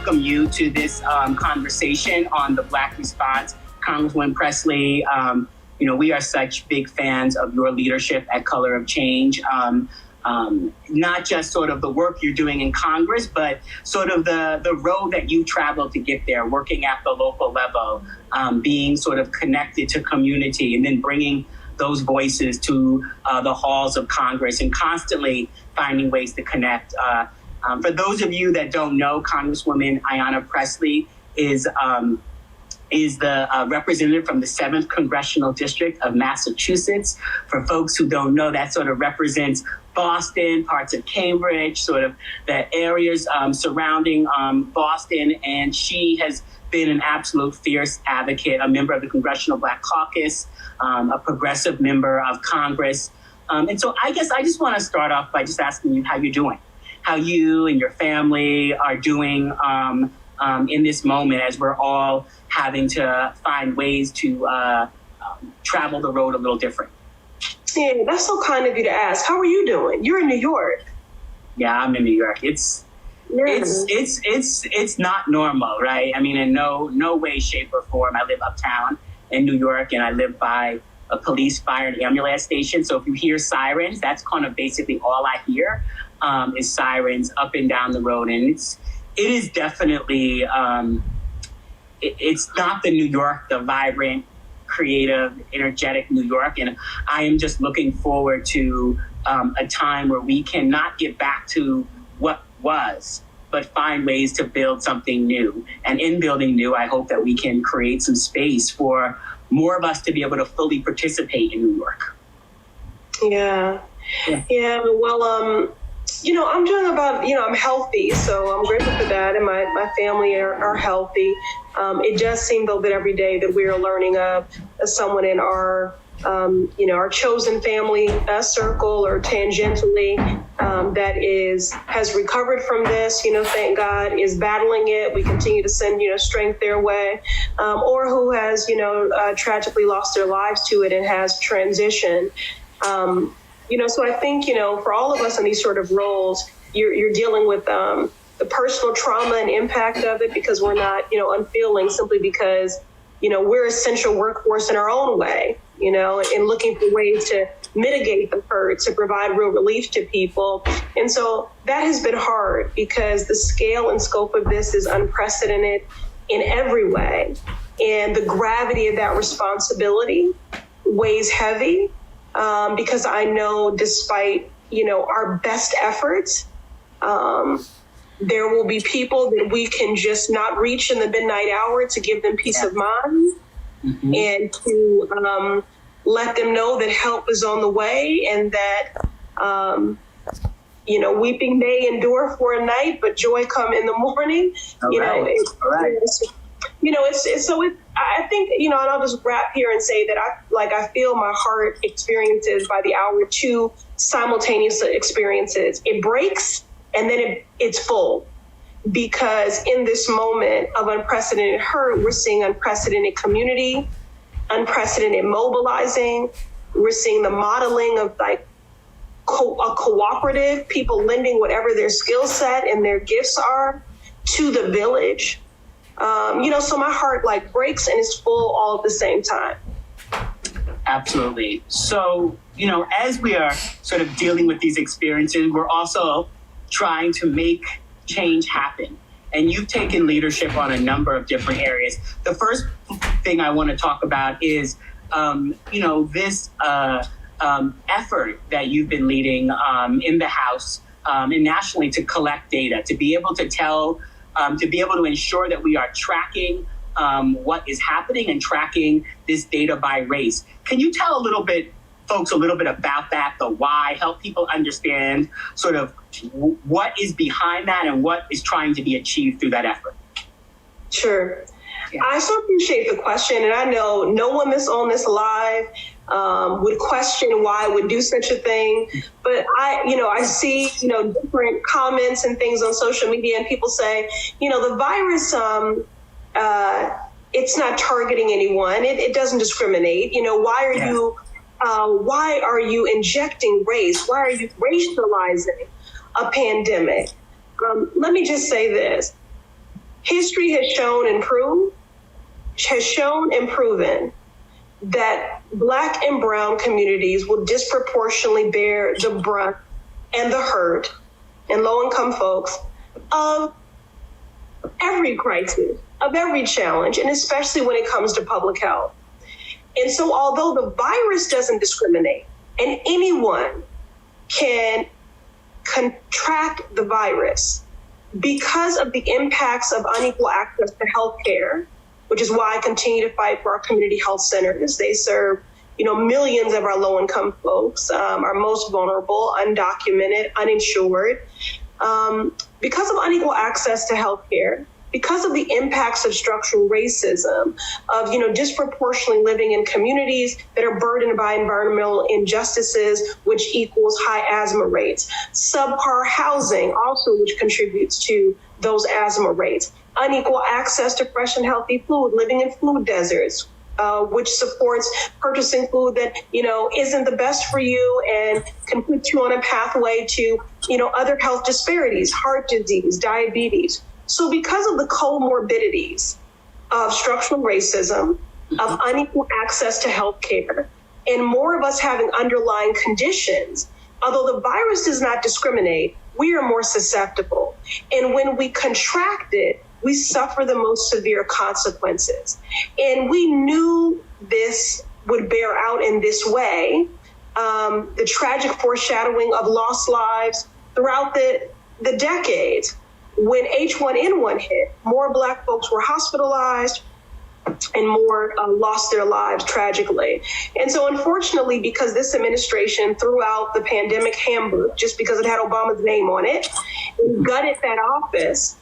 welcome you to this conversation on the Black response. Congresswoman Pressley, we are such big fans of your leadership at Color of Change. Not just sort of the work you're doing in Congress, but sort of the road that you traveled to get there, working at the local level, being sort of connected to community, and then bringing those voices to the halls of Congress and constantly finding ways to connect. For those of you that don't know, Congresswoman Ayanna Pressley is the representative from the 7th Congressional District of Massachusetts. For folks who don't know, that sort of represents Boston, parts of Cambridge, sort of the areas surrounding Boston. And she has been an absolute fierce advocate, a member of the Congressional Black Caucus, a progressive member of Congress. And so I guess I just want to start off by just asking you how you're doing, how you and your family are doing in this moment as we're all having to find ways to travel the road a little different. Yeah, that's so kind of you to ask. How are you doing? You're in New York. Yeah, I'm in New York. It's not normal, right? I mean, in no way, shape, or form. I live uptown in New York, and I live by a police, fire, and ambulance station. So if you hear sirens, that's kind of basically all I hear is sirens up and down the road, and it is definitely. It's not the New York, the vibrant, creative, energetic New York. And I am just looking forward to a time where we can not get back to what was, but find ways to build something new. And in building new, I hope that we can create some space for more of us to be able to fully participate in New York. Yeah. Well, I'm doing I'm healthy, so I'm grateful for that. And my family are healthy. It does seem, though, that every day that we are learning of someone in our chosen family circle or tangentially that has recovered from this, thank God, is battling it. We continue to send, strength their way, or who has, tragically lost their lives to it and has transitioned. So I think, for all of us in these sort of roles, you're dealing with the personal trauma and impact of it because we're not, unfeeling simply because, we're essential workforce in our own way, and looking for ways to mitigate the hurt, to provide real relief to people. And so that has been hard because the scale and scope of this is unprecedented in every way. And the gravity of that responsibility weighs heavy. Because I know despite, our best efforts, there will be people that we can just not reach in the midnight hour to give them peace of mind and to let them know that help is on the way and that, weeping may endure for a night, but joy come in the morning. I think, and I'll just wrap here and say that I feel my heart experiences by the hour 2 simultaneous experiences. It breaks and then it's full because in this moment of unprecedented hurt, we're seeing unprecedented community, unprecedented mobilizing. We're seeing the modeling of a cooperative, people lending whatever their skill set and their gifts are to the village. So my heart breaks and is full all at the same time. Absolutely. So, as we are sort of dealing with these experiences, we're also trying to make change happen. And you've taken leadership on a number of different areas. The first thing I want to talk about is, this effort that you've been leading in the House and nationally to collect data, to be able to to be able to ensure that we are tracking what is happening and tracking this data by race. Can you tell folks a little bit about that, the why, help people understand sort of what is behind that and what is trying to be achieved through that effort? Sure. Yeah. I so appreciate the question. And I know no one that's on this live would question why I would do such a thing. But I see, different comments and things on social media and people say, the virus, it's not targeting anyone. It doesn't discriminate. Why are you injecting race? Why are you racializing a pandemic? Let me just say this. History has shown and proven that Black and Brown communities will disproportionately bear the brunt and the hurt, and low-income folks, of every crisis, of every challenge, and especially when it comes to public health. And so although the virus doesn't discriminate, and anyone can contract the virus, because of the impacts of unequal access to healthcare, which is why I continue to fight for our community health centers. They serve, millions of our low-income folks, our most vulnerable, undocumented, uninsured. Because of unequal access to healthcare, because of the impacts of structural racism, of disproportionately living in communities that are burdened by environmental injustices, which equals high asthma rates, subpar housing also, which contributes to those asthma rates, unequal access to fresh and healthy food, living in food deserts, which supports purchasing food that isn't the best for you and can put you on a pathway to other health disparities, heart disease, diabetes. So because of the comorbidities of structural racism, of unequal access to healthcare, and more of us having underlying conditions, although the virus does not discriminate, we are more susceptible. And when we contract it, we suffer the most severe consequences. And we knew this would bear out in this way. The tragic foreshadowing of lost lives throughout the decades. When H1N1 hit, more Black folks were hospitalized and more lost their lives tragically. And so unfortunately, because this administration threw out the pandemic handbook just because it had Obama's name on it, gutted that office,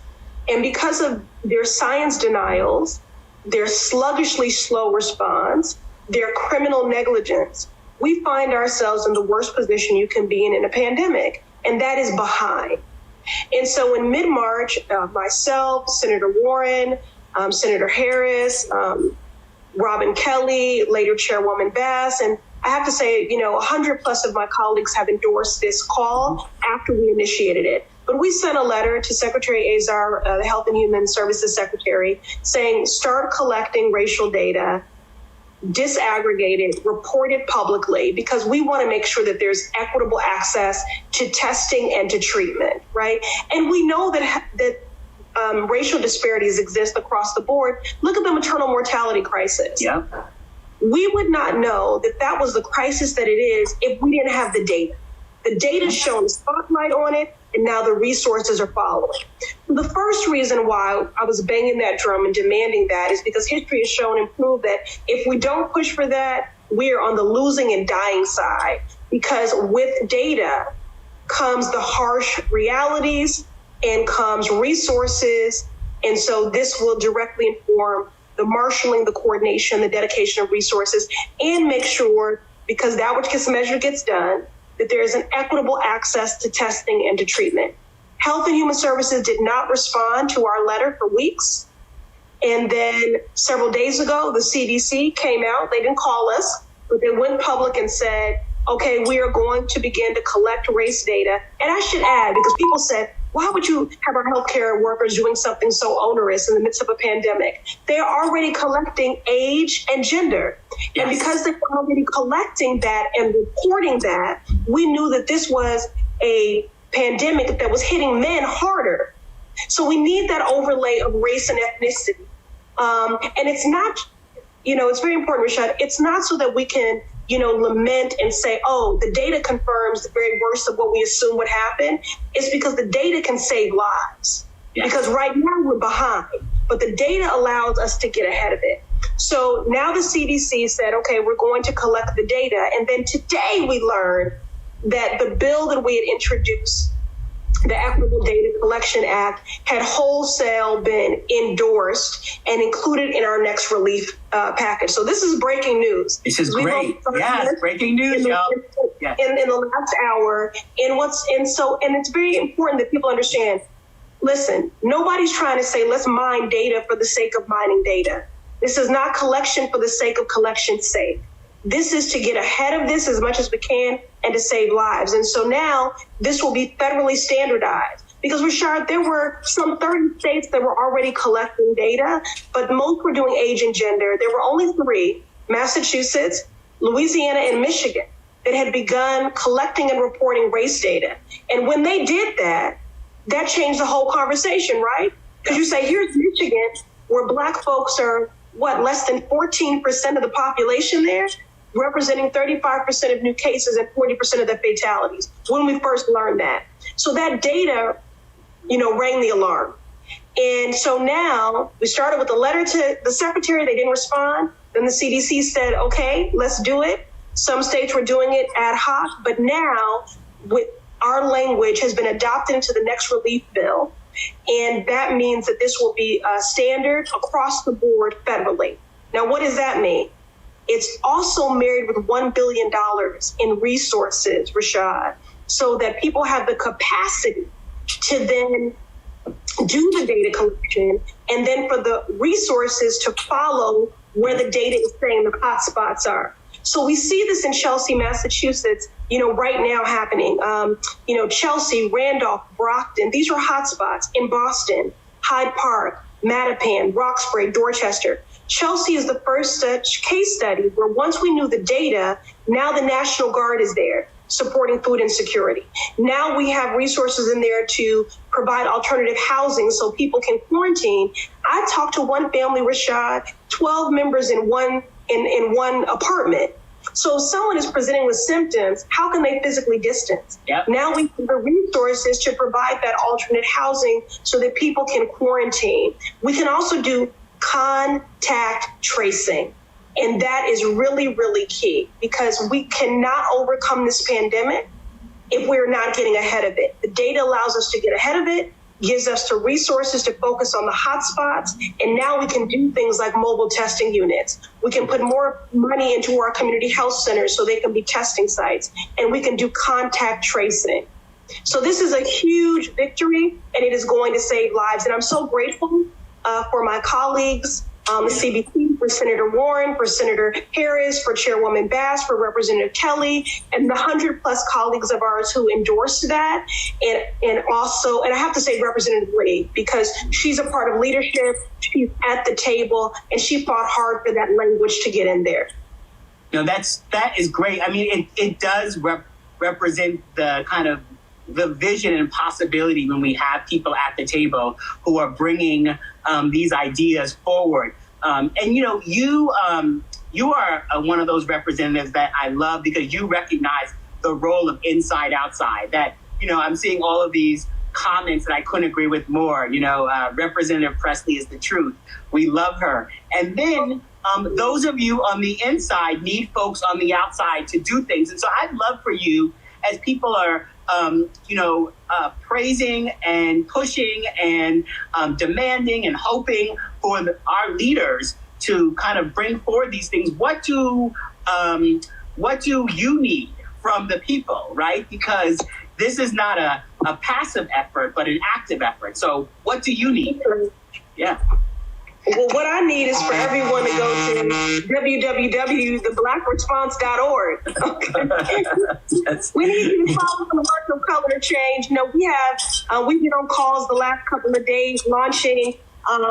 and because of their science denials, their sluggishly slow response, their criminal negligence, we find ourselves in the worst position you can be in a pandemic, and that is behind. And so in mid-March, myself, Senator Warren, Senator Harris, Robin Kelly, later Chairwoman Bass, and I have to say, 100 plus of my colleagues have endorsed this call after we initiated it. But we sent a letter to Secretary Azar, the Health and Human Services Secretary, saying start collecting racial data, disaggregate it, report it publicly, because we want to make sure that there's equitable access to testing and to treatment, right? And we know that racial disparities exist across the board. Look at the maternal mortality crisis. Yeah. We would not know that that was the crisis that it is if we didn't have the data. The data shone a spotlight on it, and now the resources are following. The first reason why I was banging that drum and demanding that is because history has shown and proved that if we don't push for that, we are on the losing and dying side, because with data comes the harsh realities and comes resources. And so this will directly inform the marshaling, the coordination, the dedication of resources, and make sure, because that which gets measured gets done, that there is an equitable access to testing and to treatment. Health and Human Services did not respond to our letter for weeks. And then several days ago, the CDC came out. They didn't call us, but they went public and said, okay, we are going to begin to collect race data. And I should add, because people said, why would you have our healthcare workers doing something so onerous in the midst of a pandemic? They are already collecting age and gender. Yes. And because they're already collecting that and reporting that, we knew that this was a pandemic that was hitting men harder. So we need that overlay of race and ethnicity. And it's not, it's very important, Rashad. It's not so that we can, lament and say, oh, the data confirms the very worst of what we assume would happen. It's because the data can save lives. Yes. Because right now we're behind, but the data allows us to get ahead of it. So now the CDC said, okay, we're going to collect the data. And then today we learned that the bill that we had introduced, the Equitable Data Collection Act, had wholesale been endorsed and included in our next relief package. So this is breaking news. This is great. Yeah, breaking news, y'all. Yes. In the last hour. And it's very important that people understand, listen, nobody's trying to say, let's mine data for the sake of mining data. This is not collection for the sake of collection's sake. This is to get ahead of this as much as we can and to save lives. And so now this will be federally standardized. Because, Rashad, there were some 30 states that were already collecting data, but most were doing age and gender. There were only 3, Massachusetts, Louisiana, and Michigan, that had begun collecting and reporting race data. And when they did that, that changed the whole conversation, right? Because you say, here's Michigan, where Black folks are, less than 14% of the population there, representing 35% of new cases and 40% of the fatalities, when we first learned that. So that data, rang the alarm. And so now we started with a letter to the secretary. They didn't respond. Then the CDC said, okay, let's do it. Some states were doing it ad hoc, but now with our language has been adopted into the next relief bill. And that means that this will be standard across the board federally. Now, what does that mean? It's also married with $1 billion in resources, Rashad, so that people have the capacity to then do the data collection and then for the resources to follow where the data is saying the hotspots are. So we see this in Chelsea, Massachusetts, right now happening. Chelsea, Randolph, Brockton, these are hotspots in Boston, Hyde Park, Mattapan, Roxbury, Dorchester. Chelsea is the first such case study where once we knew the data, now the National Guard is there supporting food insecurity. Now we have resources in there to provide alternative housing so people can quarantine. I talked to one family, Rashad, 12 members in one apartment. So if someone is presenting with symptoms, how can they physically distance? Yep. Now we have the resources to provide that alternate housing so that people can quarantine. We can also do contact tracing. And that is really, really key because we cannot overcome this pandemic if we're not getting ahead of it. The data allows us to get ahead of it, gives us the resources to focus on the hotspots, and now we can do things like mobile testing units. We can put more money into our community health centers so they can be testing sites, and we can do contact tracing. So this is a huge victory, and it is going to save lives. And I'm so grateful for my colleagues, the CBC, for Senator Warren, for Senator Harris, for Chairwoman Bass, for Representative Kelly, and the 100+ colleagues of ours who endorsed that. And also, and I have to say Representative Lee, because she's a part of leadership, she's at the table, and she fought hard for that language to get in there. That is great. I mean, it does represent the kind of the vision and possibility when we have people at the table who are bringing these ideas forward. You are one of those representatives that I love because you recognize the role of inside outside. That, I'm seeing all of these comments that I couldn't agree with more. Representative Pressley is the truth. We love her. And then those of you on the inside need folks on the outside to do things. And so I'd love for you, as people are praising and pushing and demanding and hoping for our leaders to kind of bring forward these things. What do you need from the people, right? Because this is not a passive effort, but an active effort. So what do you need? Yeah. Well, what I need is for everyone to go to www.theblackresponse.org. Okay? Yes. We need you to follow the work of Color Change. We've been on calls the last couple of days launching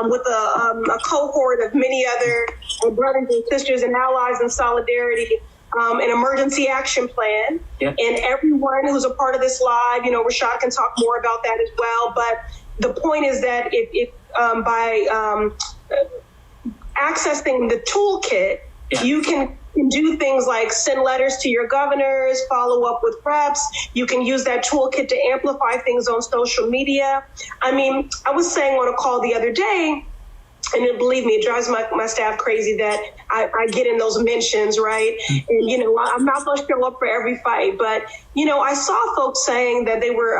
with a cohort of many other brothers and sisters and allies in solidarity, an emergency action plan. Yep. And everyone who's a part of this live, Rashad can talk more about that as well. But the point is that by accessing the toolkit, you can do things like send letters to your governors, follow up with reps. You can use that toolkit to amplify things on social media. I mean, I was saying on a call the other day, and believe me, it drives my staff crazy that I get in those mentions, right? And, I'm not going to show up for every fight. But, I saw folks saying that they were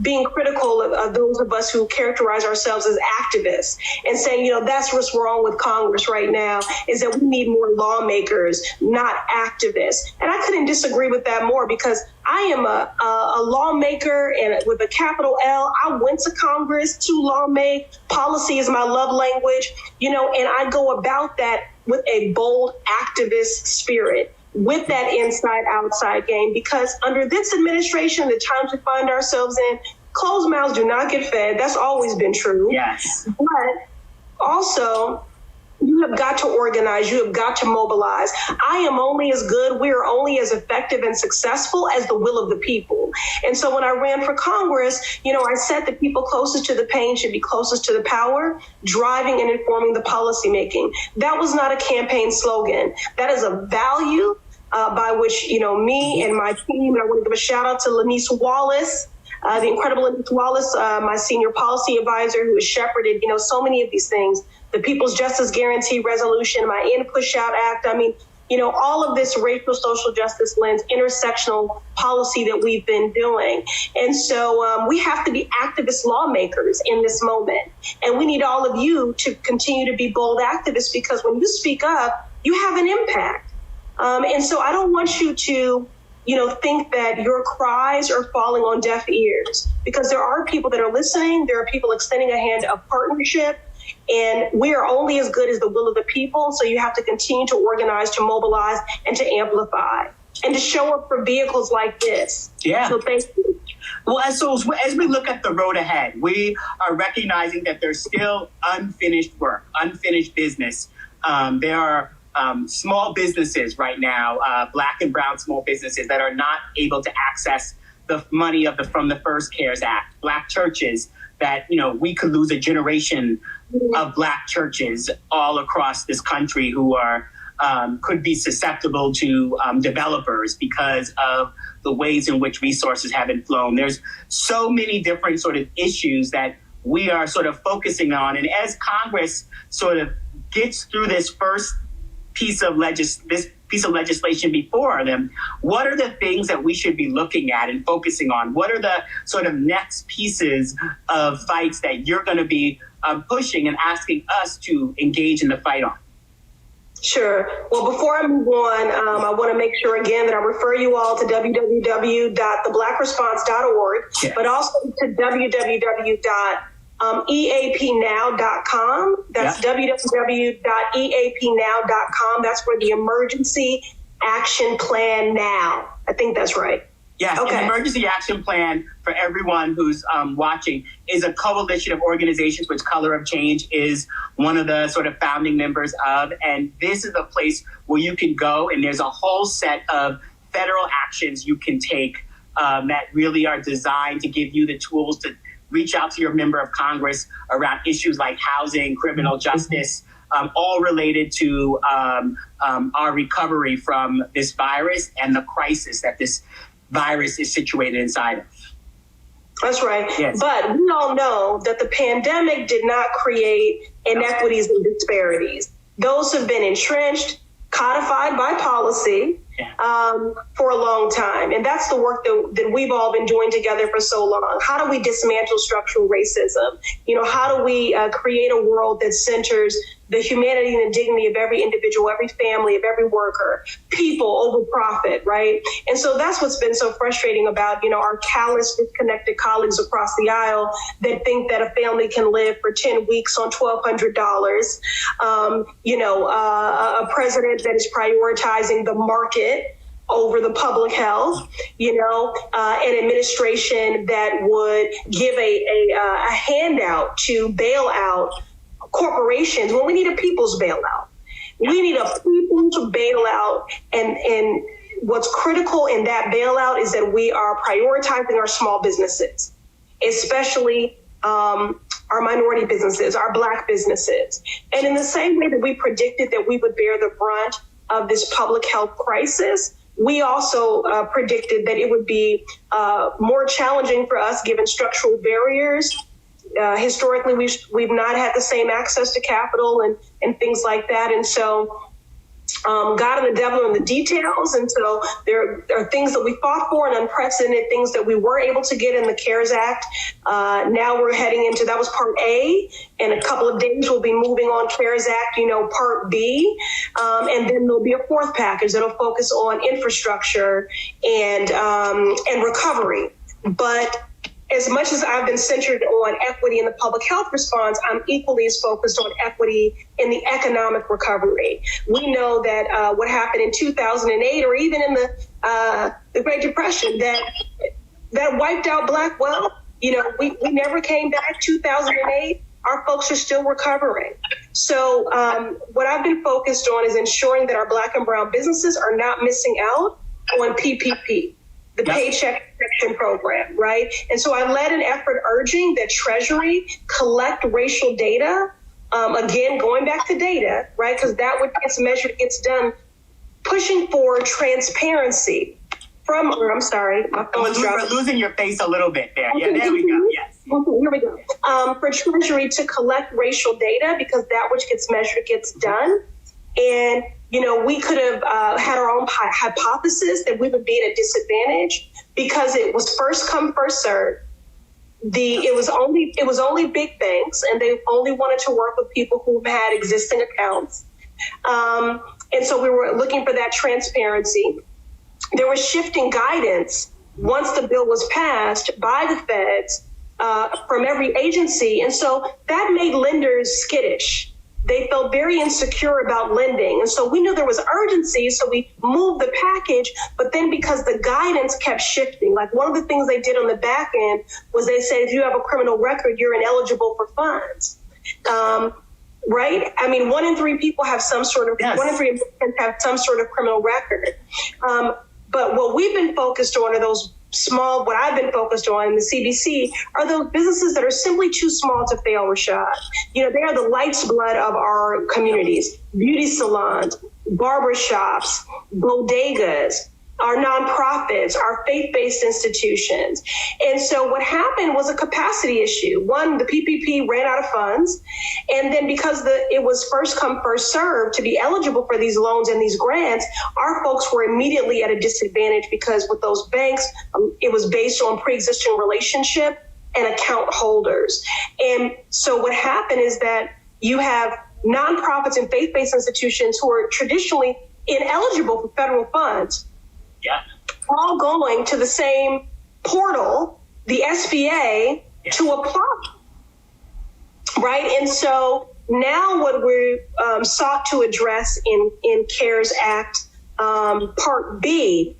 being critical of those of us who characterize ourselves as activists and saying, that's what's wrong with Congress right now, is that we need more lawmakers, not activists. And I couldn't disagree with that more because I am a lawmaker and with a capital L. I went to Congress to lawmake. Policy is my love language, and I go about that with a bold activist spirit, with that inside outside game, because under this administration, the times we find ourselves in, closed mouths do not get fed. That's always been true. Yes. But also, you have got to organize. You have got to mobilize. I am only as good. We are only as effective and successful as the will of the people. And so when I ran for Congress, I said the people closest to the pain should be closest to the power, driving and informing the policymaking. That was not a campaign slogan. That is a value by which, me and my team, and I want to give a shout out to Lanice Wallace, the incredible Lanice Wallace, my senior policy advisor, who has shepherded, so many of these things. The People's Justice Guarantee Resolution, my In Push Out Act. All of this racial social justice lens, intersectional policy that we've been doing. And so we have to be activist lawmakers in this moment. And we need all of you to continue to be bold activists, because when you speak up, you have an impact. And so I don't want you to think that your cries are falling on deaf ears, because there are people that are listening. There are people extending a hand of partnership. And we are only as good as the will of the people. So you have to continue to organize, to mobilize, and to amplify, and to show up for vehicles like this. Yeah. So thank you. Well, as we look at the road ahead, we are recognizing that there's still unfinished work, unfinished business. There are small businesses right now, Black and brown small businesses, that are not able to access the money from the First CARES Act. Black churches that, we could lose a generation of Black churches all across this country who are could be susceptible to developers because of the ways in which resources have been flown. There's so many different sort of issues that we are sort of focusing on. And as Congress sort of gets through this first piece of legislation before them, what are the things that we should be looking at and focusing on? What are the sort of next pieces of fights that you're going to be pushing and asking us to engage in the fight on? Sure. Well, before I move on, I want to make sure again that I refer you all to www.theblackresponse.org, yes, but also to www.eapnow.com. That's www.eapnow.com. That's for the Emergency Action Plan Now. I think that's right. Yes, okay. An emergency action plan, for everyone who's watching, is a coalition of organizations which Color of Change is one of the sort of founding members of. And this is a place where you can go, and there's a whole set of federal actions you can take that really are designed to give you the tools to reach out to your member of Congress around issues like housing, criminal justice, all related to our recovery from this virus and the crisis that this virus is situated inside of. That's right. Yes. But we all know that the pandemic did not create inequities and disparities. Those have been entrenched, codified by policy for a long time. And that's the work that we've all been doing together for so long. How do we dismantle structural racism? How do we create a world that centers the humanity and the dignity of every individual, every family, of every worker, people over profit, right? And so that's what's been so frustrating about, our callous, disconnected colleagues across the aisle that think that a family can live for 10 weeks on $1,200. A president that is prioritizing the market over the public health, an administration that would give a handout to bail out corporations when we need a people's bailout. We need a people's bailout. And what's critical in that bailout is that we are prioritizing our small businesses, especially our minority businesses, our Black businesses. And in the same way that we predicted that we would bear the brunt of this public health crisis, we also predicted that it would be more challenging for us given structural barriers. Historically, we've not had the same access to capital and things like that. And so God and the devil are in the details. And so there are things that we fought for and unprecedented things that we were able to get in the CARES Act. Now we're heading into, that was part A. In a couple of days, we'll be moving on CARES Act, part B. And then there'll be a fourth package that'll focus on infrastructure and recovery. But as much as I've been centered on equity in the public health response, I'm equally as focused on equity in the economic recovery. We know that what happened in 2008 or even in the Great Depression, that wiped out Black wealth, we never came back. 2008, our folks are still recovering. So what I've been focused on is ensuring that our Black and brown businesses are not missing out on PPP, the Paycheck Protection Program, right? And so I led an effort urging that Treasury collect racial data. Again, going back to data, right? Because that what gets measured gets done, pushing for transparency from, or I'm sorry, my phone's dropping. We're losing your face a little bit there. Yeah, there we go, yes. Okay, here we go. For Treasury to collect racial data, because that which gets measured gets done. And, we could have had our own hypothesis that we would be at a disadvantage because it was first come, first served. It was only big banks, and they only wanted to work with people who had existing accounts. And so we were looking for that transparency. There was shifting guidance once the bill was passed by the feds from every agency. And so that made lenders skittish. They felt very insecure about lending. And so we knew there was urgency, so we moved the package. But then because the guidance kept shifting, like one of the things they did on the back end was they said, if you have a criminal record, you're ineligible for funds. Right? I mean, 1 in 3 people have some sort of, 1 in 3 Americans have some sort of criminal record. But what we've been focused on are those small, what I've been focused on in the CBC are those businesses that are simply too small to fail, Rashad. They are the life's blood of our communities, beauty salons, barbershops, bodegas, our nonprofits, our faith-based institutions. And so what happened was a capacity issue. One, the PPP ran out of funds. And then because it was first come, first served to be eligible for these loans and these grants, our folks were immediately at a disadvantage because with those banks, it was based on pre-existing relationship and account holders. And so what happened is that you have nonprofits and faith-based institutions who are traditionally ineligible for federal funds, all going to the same portal, the SBA, to apply, right? And so now what we sought to address in CARES Act Part B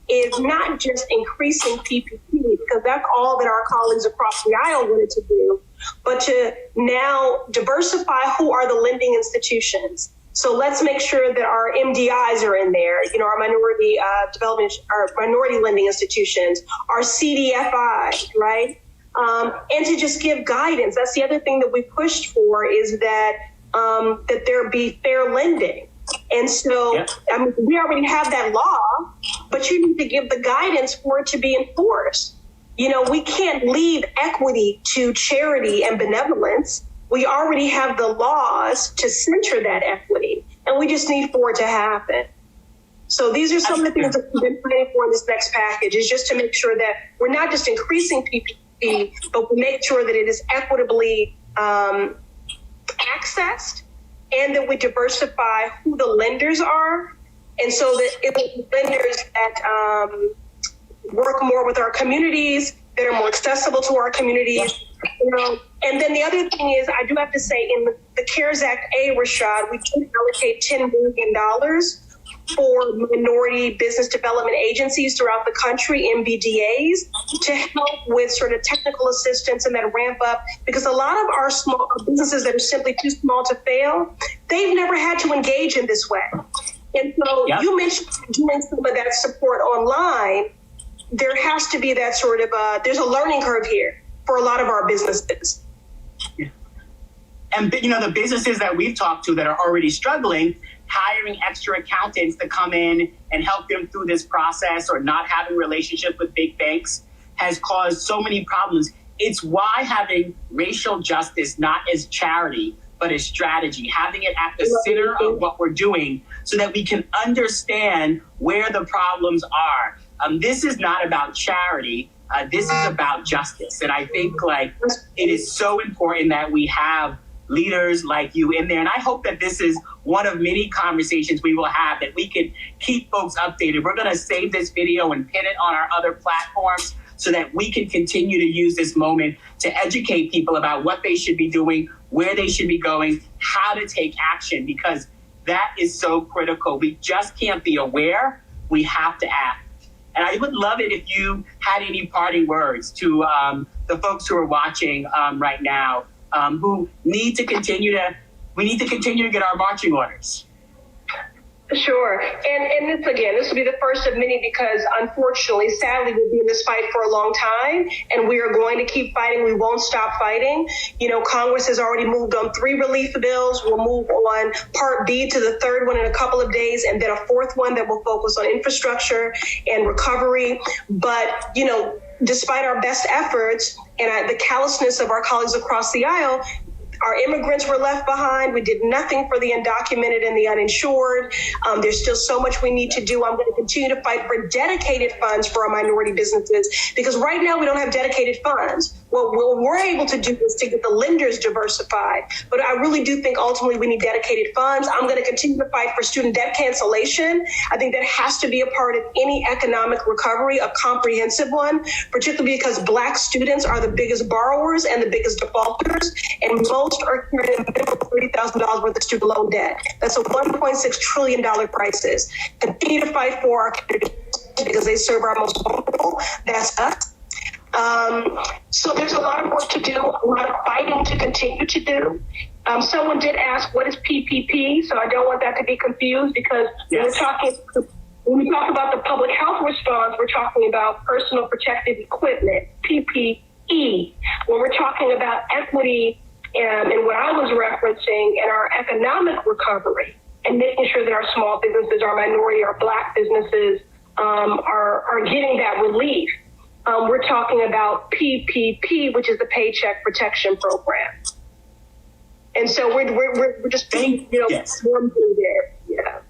is not just increasing PPP, because that's all that our colleagues across the aisle wanted to do, but to now diversify who are the lending institutions. So let's make sure that our MDIs are in there, our minority development, our minority lending institutions, our CDFIs, right? And to just give guidance. That's the other thing that we pushed for is that that there be fair lending. And so, I mean, we already have that law, but you need to give the guidance for it to be enforced. We can't leave equity to charity and benevolence. We already have the laws to center that equity, and we just need for it to happen. So these are some of the things that we've been planning for in this next package, is just to make sure that we're not just increasing PPP, but we make sure that it is equitably accessed, and that we diversify who the lenders are. And so that it will be lenders that work more with our communities, that are more accessible to our communities. And then the other thing is, I do have to say, in the CARES Act A, Rashad, we did allocate $10 million for minority business development agencies throughout the country, MBDAs, to help with sort of technical assistance and that ramp up, because a lot of our small businesses that are simply too small to fail, they've never had to engage in this way. And so you mentioned doing some of that support online. There has to be that sort of, there's a learning curve here for a lot of our businesses. And, the businesses that we've talked to that are already struggling, hiring extra accountants to come in and help them through this process, or not having relationships with big banks, has caused so many problems. It's why having racial justice not as charity, but as strategy, having it at the center of what we're doing so that we can understand where the problems are. This is not about charity. This is about justice. And I think it is so important that we have leaders like you in there. And I hope that this is one of many conversations we will have, that we can keep folks updated. We're going to save this video and pin it on our other platforms so that we can continue to use this moment to educate people about what they should be doing, where they should be going, how to take action, because that is so critical. We just can't be aware. We have to act. And I would love it if you had any parting words to the folks who are watching right now, who need to continue to get our marching orders. Sure. And this will be the first of many because unfortunately, sadly, we'll be in this fight for a long time and we are going to keep fighting. We won't stop fighting. You know, Congress has already moved on 3 relief bills. We'll move on Part B to the 3rd one in a couple of days and then a 4th one that will focus on infrastructure and recovery. But, you know, despite our best efforts and the callousness of our colleagues across the aisle, our immigrants were left behind. We did nothing for the undocumented and the uninsured. There's still so much we need to do. I'm going to continue to fight for dedicated funds for our minority businesses because right now we don't have dedicated funds. What we're able to do is to get the lenders diversified. But I really do think ultimately we need dedicated funds. I'm going to continue to fight for student debt cancellation. I think that has to be a part of any economic recovery, a comprehensive one, particularly because Black students are the biggest borrowers and the biggest defaulters, and most are carrying a minimum of $30,000 worth of student loan debt. That's a $1.6 trillion crisis. Continue to fight for our communities because they serve our most vulnerable. That's us. So there's a lot of work to do, a lot of fighting to continue to do. Someone did ask, what is PPP? So I don't want that to be confused because when we talk about the public health response, we're talking about personal protective equipment, PPE. When we're talking about equity and what I was referencing in our economic recovery and making sure that our small businesses, our minority, our Black businesses are getting that relief. We're talking about PPP, which is the Paycheck Protection Program. And so we're just working there. Yeah.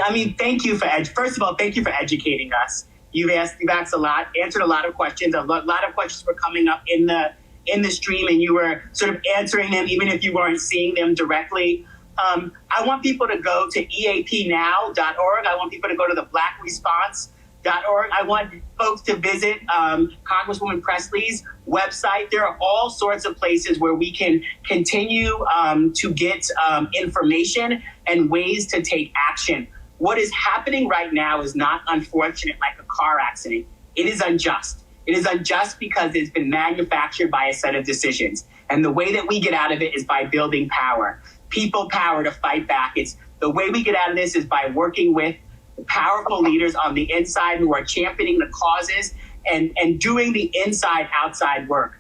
I mean, thank you first of all, thank you for educating us. You've asked a lot, answered a lot of questions. A lot of questions were coming up in the stream, and you were sort of answering them, even if you weren't seeing them directly. I want people to go to eapnow.org. I want people to go to the blackresponse.org. I want folks to visit Congresswoman Pressley's website. There are all sorts of places where we can continue to get information and ways to take action. What is happening right now is not unfortunate like a car accident. It is unjust. It is unjust because it's been manufactured by a set of decisions. And the way that we get out of it is by building power, people power to fight back. It's the way we get out of this is by working with powerful leaders on the inside who are championing the causes and doing the inside-outside work.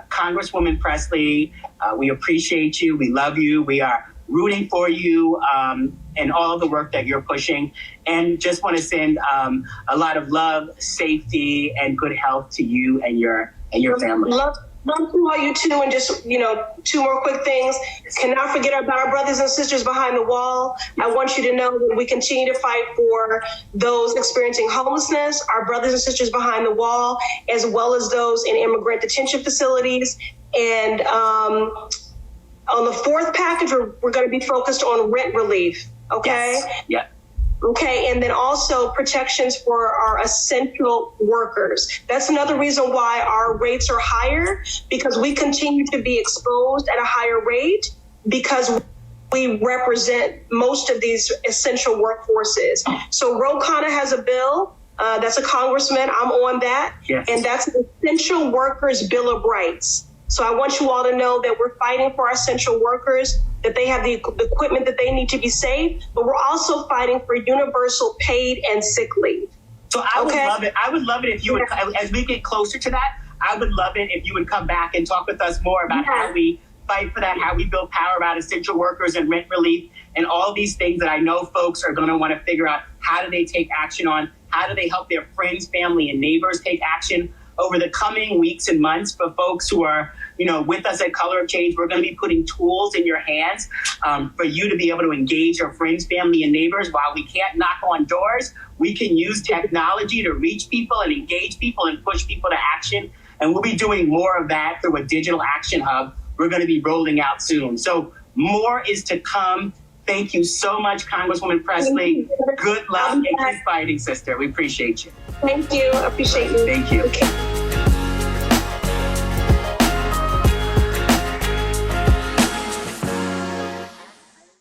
Congresswoman Pressley, we appreciate you. We love you. We are rooting for you and all of the work that you're pushing. And just want to send a lot of love, safety, and good health to you and your family. Love to all you too, and just, 2 more quick things. Cannot forget about our brothers and sisters behind the wall. I want you to know that we continue to fight for those experiencing homelessness, our brothers and sisters behind the wall, as well as those in immigrant detention facilities. And on the 4th package, we're going to be focused on rent relief. Okay. Yes. Yeah. Okay, and then also protections for our essential workers. That's another reason why our rates are higher, because we continue to be exposed at a higher rate because we represent most of these essential workforces. So Ro Khanna has a bill. That's a congressman. I'm on that. Yes. And that's an Essential Workers Bill of Rights. So I want you all to know that we're fighting for our essential workers, that they have the equipment that they need to be safe, but we're also fighting for universal paid and sick leave. So I would love it if you would, as we get closer to that, I would love it if you would come back and talk with us more about how we fight for that, how we build power about essential workers and rent relief and all these things that I know folks are going to want to figure out. How do they take action on? How do they help their friends, family, and neighbors take action over the coming weeks and months? For folks who are, with us at Color of Change, we're going to be putting tools in your hands for you to be able to engage your friends, family, and neighbors. While we can't knock on doors, we can use technology to reach people and engage people and push people to action. And we'll be doing more of that through a digital action hub we're going to be rolling out soon. So more is to come. Thank you so much, Congresswoman Pressley. Good luck and keep fighting, sister. We appreciate you. Thank you. I appreciate you. Thank you. Okay.